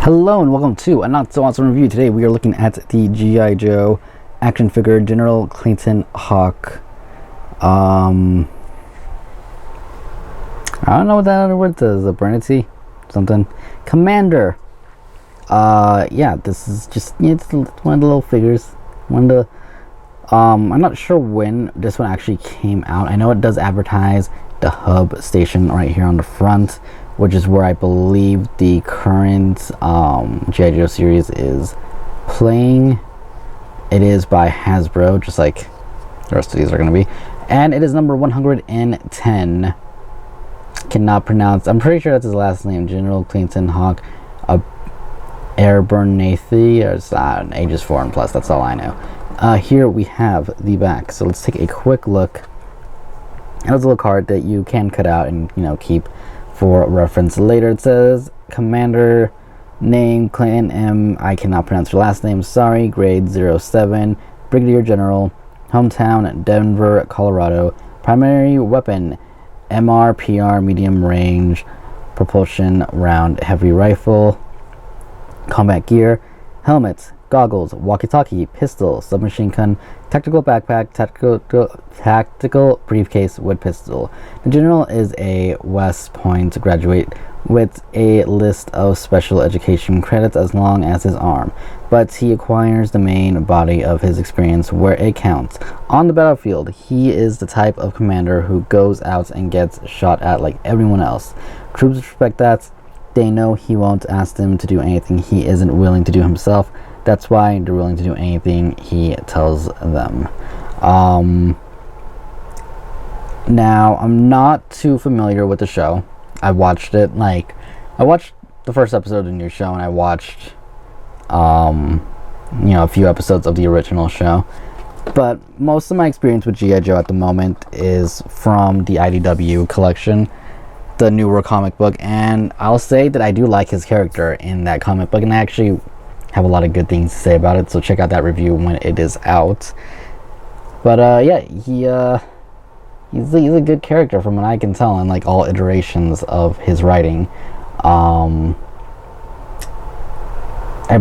Hello and welcome to a not so awesome review. Today we are looking at the G.I. Joe action figure General Clayton Hawk. I don't know what that other word is. Abernity? Something. Commander. Yeah, this is just it's one of the little figures. One of the I'm not sure when this one actually came out. I know it does advertise the hub station right here on the front, which is where I believe the current G.I. Joe series is playing. It is by Hasbro, just like the rest of these are going to be. And it is number 110. Cannot pronounce. I'm pretty sure that's his last name. General Clayton Hawk Abernathy. Or ages 4 and plus. That's all I know. Here we have the back. So let's take a quick look. And there's a little card that you can cut out and keep for reference later. It says Commander, name Clayton M. I cannot pronounce your last name. Sorry. Grade 07. Brigadier General. Hometown Denver, Colorado. Primary weapon MR/PR medium range propulsion round heavy rifle. Combat gear: helmet, goggles, walkie-talkie, pistol, submachine gun, tactical backpack, tactical briefcase with pistol. The General is a West Point graduate with a list of special education credits as long as his arm, but he acquires the main body of his experience where it counts. On the battlefield, he is the type of commander who goes out and gets shot at like everyone else. Troops respect that. They know he won't ask them to do anything he isn't willing to do himself. That's why they're willing to do anything he tells them. Now, I'm not too familiar with the show. I watched it, I watched the first episode of the new show, and I watched, a few episodes of the original show. But most of my experience with G.I. Joe at the moment is from the IDW collection, the newer comic book, and I'll say that I do like his character in that comic book, and I actually have a lot of good things to say about it, so check out that review when it is out. But yeah, he's a good character from what I can tell in like all iterations of his writing. I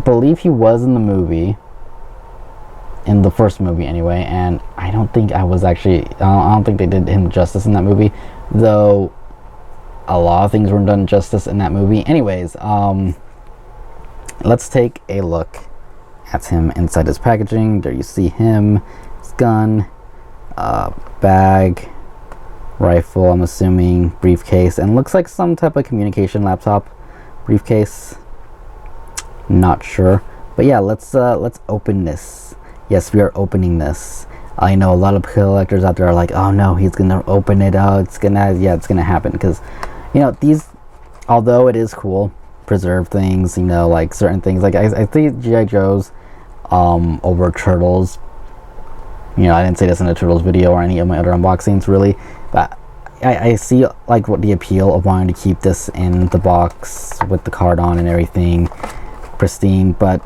believe he was in the movie, in the first movie anyway, and I don't think they did him justice in that movie, though a lot of things weren't done justice in that movie. Anyways, let's take a look at him inside his packaging. There you see him, his gun, bag, rifle, I'm assuming, briefcase, and looks like some type of communication laptop briefcase. Not sure, but yeah, let's open this. Yes, we are opening this. I know a lot of collectors out there are like, oh no, he's gonna open it. Oh, it's gonna happen, because these, although it is cool, preserve things, like certain things, like I think G.I. Joe's over Turtles. I didn't say this in a Turtles video or any of my other unboxings really, but I see like what the appeal of wanting to keep this in the box with the card on and everything pristine. But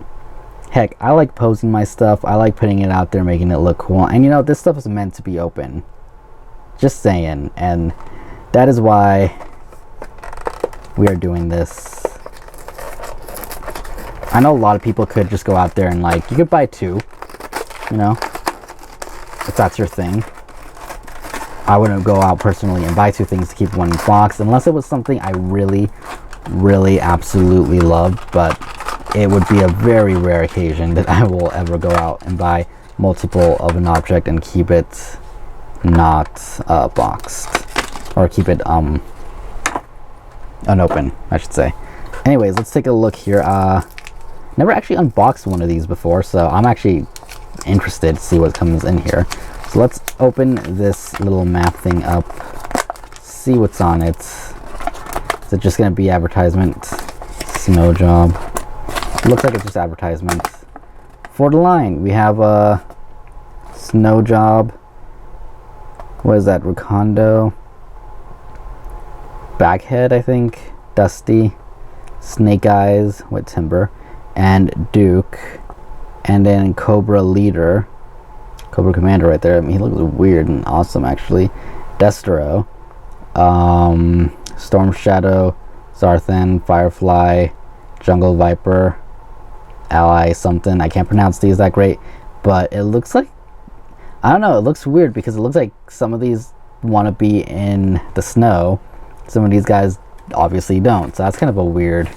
heck, I like posing my stuff. I like putting it out there, making it look cool, and this stuff is meant to be open, just saying, and that is why we are doing this. I know a lot of people could just go out there and you could buy two, if that's your thing. I wouldn't go out personally and buy two things to keep one box unless it was something I really, really absolutely loved, but it would be a very rare occasion that I will ever go out and buy multiple of an object and keep it not boxed, or keep it unopened, I should say. Anyways, let's take a look here. Never actually unboxed one of these before, so I'm actually interested to see what comes in here. So let's open this little map thing up, see what's on it. Is it just gonna be advertisement? Snow job. Looks like it's just advertisement. For the line, we have a snow job. What is that? Recondo. Baghead, I think. Dusty. Snake Eyes with Timber. And Duke, and then Cobra Leader, Cobra Commander right there. I mean, he looks weird and awesome actually. Destro, Storm Shadow, Zarthan, Firefly, Jungle Viper, Ally something. I can't pronounce these that great, but it looks like, I don't know, it looks weird because it looks like some of these want to be in the snow. Some of these guys obviously don't. So that's kind of a weird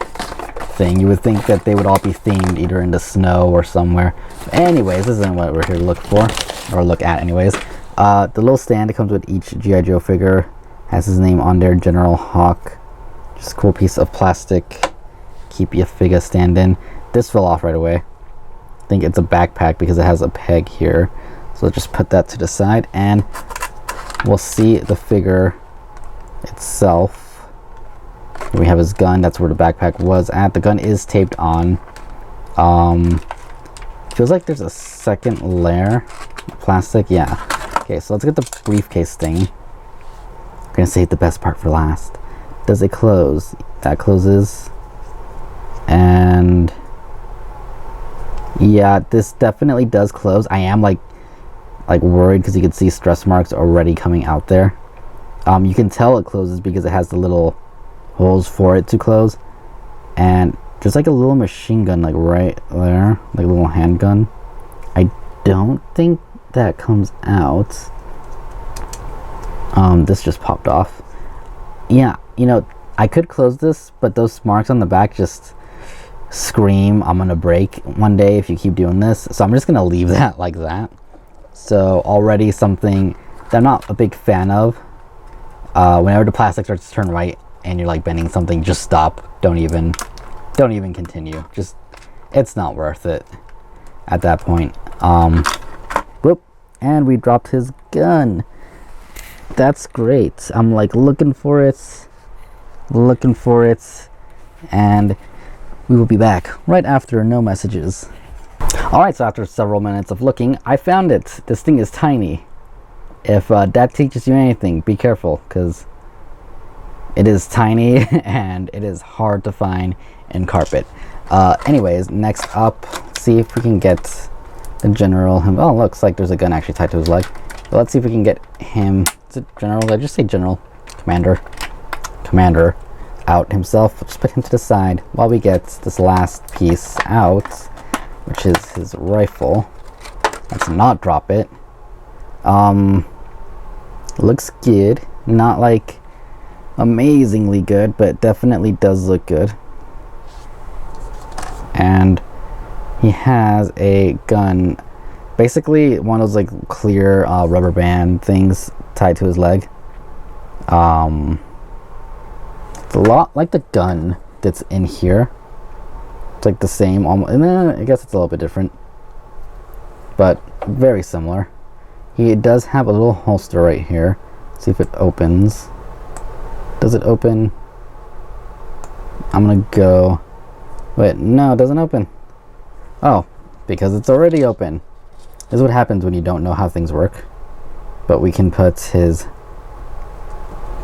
thing. You would think that they would all be themed either in the snow or somewhere. But anyways, this isn't what we're here to look for, or look at anyways. The little stand that comes with each G.I. Joe figure has his name on there, General Hawk. Just a cool piece of plastic. Keep your figure standing. This fell off right away. I think it's a backpack because it has a peg here. So just put that to the side and we'll see the figure itself. Here we have his gun. That's where the backpack was at. The gun is taped on. Feels like there's a second layer of plastic. Yeah. Okay, so let's get the briefcase thing. I'm gonna save the best part for last. Does it close? That closes. And yeah, this definitely does close. I am like worried because you can see stress marks already coming out there. You can tell it closes because it has the little holes for it to close, and there's like a little machine gun like right there, like a little handgun. I don't think that comes out. This just popped off. Yeah, you know, I could close this, but those marks on the back just scream I'm gonna break one day if you keep doing this. So I'm just gonna leave that like that. So already something that I'm not a big fan of. Whenever the plastic starts to turn white and you're like bending something, just stop. Don't even continue. Just, it's not worth it at that point. Whoop, and we dropped his gun. That's great. I'm like looking for it, and we will be back right after no messages. Alright, so after several minutes of looking, I found it. This thing is tiny. If that teaches you anything, be careful, because it is tiny and it is hard to find in carpet. Anyways, next up, see if we can get the general. Oh, looks like there's a gun actually tied to his leg. But let's see if we can get him. Is it general? Did I just say general? Commander out himself. Just put him to the side while we get this last piece out, which is his rifle. Let's not drop it. Looks good. Not like amazingly good, but definitely does look good. And he has a gun, basically one of those like clear rubber band things tied to his leg. It's a lot like the gun that's in here. It's like the same, almost. I guess it's a little bit different, but very similar. He does have a little holster right here. See if it opens. Does it open? I'm gonna go. Wait, no, it doesn't open. Oh, because it's already open. This is what happens when you don't know how things work. But we can put his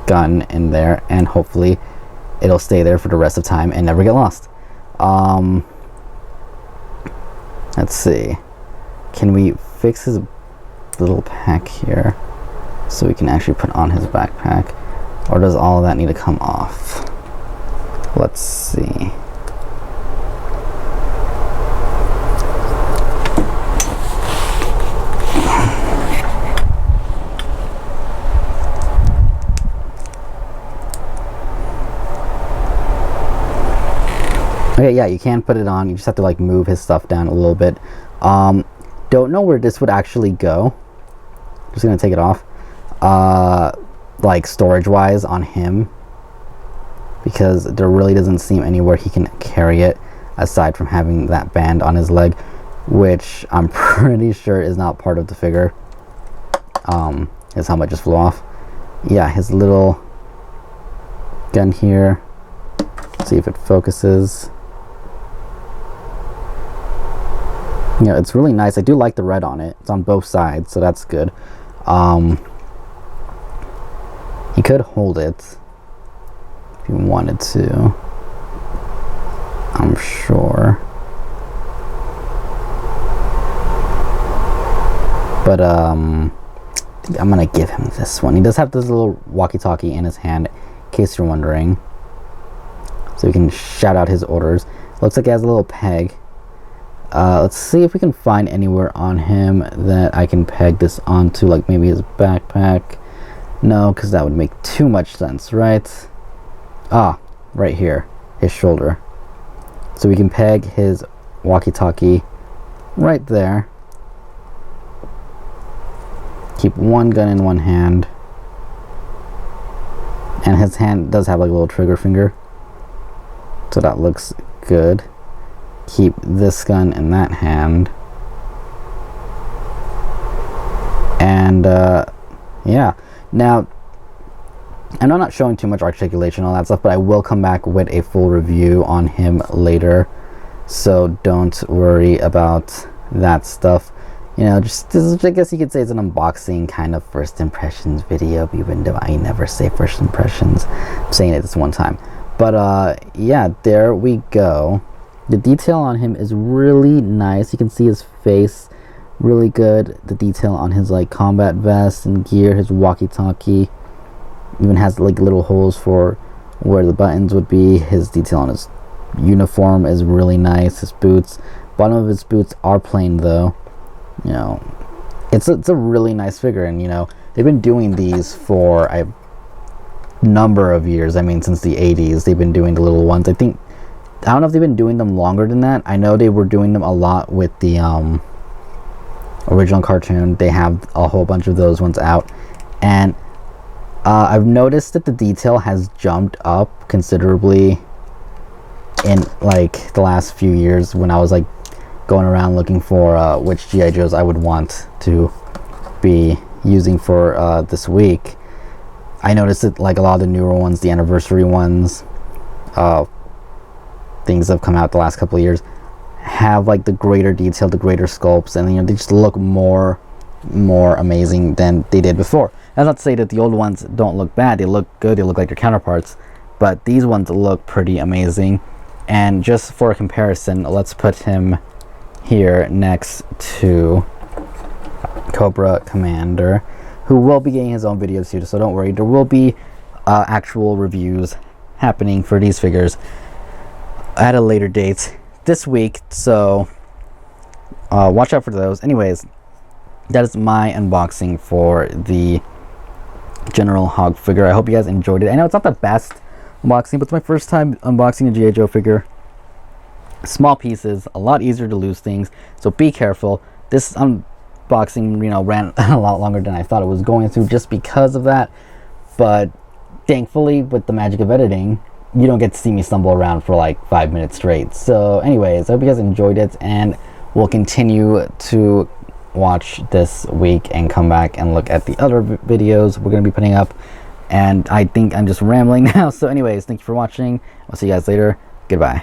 gun in there, and hopefully it'll stay there for the rest of time and never get lost. Let's see. Can we fix his little pack here so we can actually put on his backpack, or does all of that need to come off? Let's see. Okay, yeah, you can put it on. You just have to like move his stuff down a little bit. Don't know where this would actually go. Just gonna take it off. Like storage wise on him, because there really doesn't seem anywhere he can carry it aside from having that band on his leg, which I'm pretty sure is not part of the figure. His helmet just flew off. Yeah, his little gun here. Let's see if it focuses. Yeah, it's really nice. I do like the red on it. It's on both sides, so that's good. He could hold it if he wanted to, I'm sure. But I'm gonna give him this one. He does have this little walkie-talkie in his hand, in case you're wondering, so he can shout out his orders. Looks like he has a little peg. Let's see if we can find anywhere on him that I can peg this onto, like maybe his backpack. No, because that would make too much sense, right? Ah, right here, his shoulder. So we can peg his walkie-talkie right there. Keep one gun in one hand. And his hand does have like a little trigger finger. So that looks good. Keep this gun in that hand. And yeah. Now, I know I'm not showing too much articulation, all that stuff, but I will come back with a full review on him later. So don't worry about that stuff. You know, just I guess you could say it's an unboxing kind of first impressions video, even though I never say first impressions. I'm saying it this one time. But yeah, there we go. The detail on him is really nice. You can see his face really good. The detail on his like combat vest and gear, his walkie-talkie, even has like little holes for where the buttons would be. His detail on his uniform is really nice. His boots, bottom of his boots are plain though. You know, it's a really nice figure, and you know they've been doing these for a number of years. I mean, since the 80s they've been doing the little ones. I don't know if they've been doing them longer than that. I know they were doing them a lot with the original cartoon. They have a whole bunch of those ones out, and I've noticed that the detail has jumped up considerably in like the last few years when I was like going around looking for which G.I. Joes I would want to be using for this week. I noticed that like a lot of the newer ones, the anniversary ones, things that have come out the last couple of years, have like the greater detail, the greater sculpts, and you know they just look more amazing than they did before. That's not to say that the old ones don't look bad. They look good. They look like their counterparts, but these ones look pretty amazing. And just for a comparison, let's put him here next to Cobra Commander, who will be getting his own video too, so don't worry. There will be actual reviews happening for these figures at a later date this week, so watch out for those. Anyways, that is my unboxing for the General Hog figure. I hope you guys enjoyed it. I know it's not the best unboxing, but it's my first time unboxing a G.I. Joe figure. Small pieces, a lot easier to lose things, so be careful. This unboxing, you know, ran a lot longer than I thought it was going to just because of that, but thankfully with the magic of editing, you don't get to see me stumble around for like 5 minutes straight. So anyways, I hope you guys enjoyed it, and we'll continue to watch this week and come back and look at the other videos we're going to be putting up. And I think I'm just rambling now, so anyways, thank you for watching. I'll see you guys later. Goodbye.